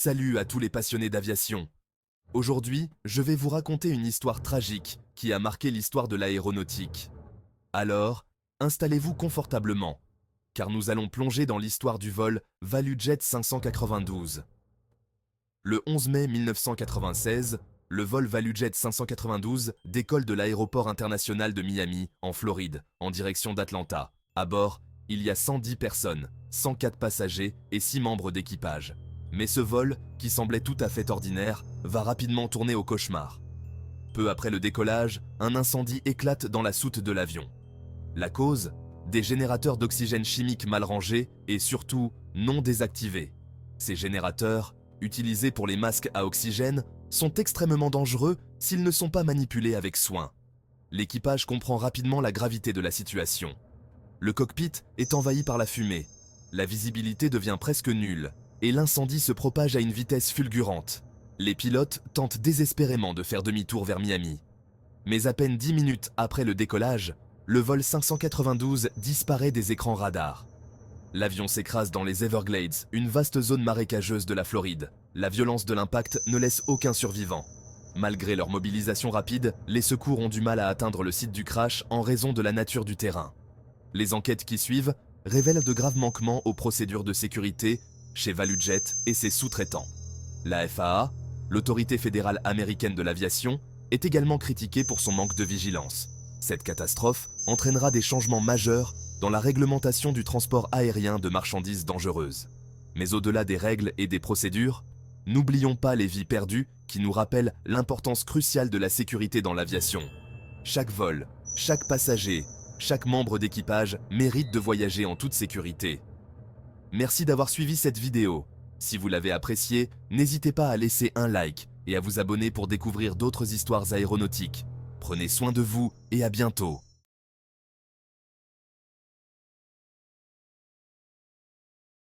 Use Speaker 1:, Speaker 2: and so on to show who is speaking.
Speaker 1: Salut à tous les passionnés d'aviation. Aujourd'hui, je vais vous raconter une histoire tragique qui a marqué l'histoire de l'aéronautique. Alors, installez-vous confortablement, car nous allons plonger dans l'histoire du vol ValueJet 592. Le 11 mai 1996, le vol ValueJet 592 décolle de l'aéroport international de Miami, en Floride, en direction d'Atlanta. À bord, il y a 110 personnes, 104 passagers et 6 membres d'équipage. Mais ce vol, qui semblait tout à fait ordinaire, va rapidement tourner au cauchemar. Peu après le décollage, un incendie éclate dans la soute de l'avion. La cause ? Des générateurs d'oxygène chimique mal rangés et surtout non désactivés. Ces générateurs, utilisés pour les masques à oxygène, sont extrêmement dangereux s'ils ne sont pas manipulés avec soin. L'équipage comprend rapidement la gravité de la situation. Le cockpit est envahi par la fumée, la visibilité devient presque nulle, et l'incendie se propage à une vitesse fulgurante. Les pilotes tentent désespérément de faire demi-tour vers Miami. Mais à peine 10 minutes après le décollage, le vol 592 disparaît des écrans radars. L'avion s'écrase dans les Everglades, une vaste zone marécageuse de la Floride. La violence de l'impact ne laisse aucun survivant. Malgré leur mobilisation rapide, les secours ont du mal à atteindre le site du crash en raison de la nature du terrain. Les enquêtes qui suivent révèlent de graves manquements aux procédures de sécurité chez ValueJet et ses sous-traitants. La FAA, l'autorité fédérale américaine de l'aviation, est également critiquée pour son manque de vigilance. Cette catastrophe entraînera des changements majeurs dans la réglementation du transport aérien de marchandises dangereuses. Mais au-delà des règles et des procédures, n'oublions pas les vies perdues qui nous rappellent l'importance cruciale de la sécurité dans l'aviation. Chaque vol, chaque passager, chaque membre d'équipage mérite de voyager en toute sécurité. Merci d'avoir suivi cette vidéo. Si vous l'avez appréciée, n'hésitez pas à laisser un like et à vous abonner pour découvrir d'autres histoires aéronautiques. Prenez soin de vous et à bientôt.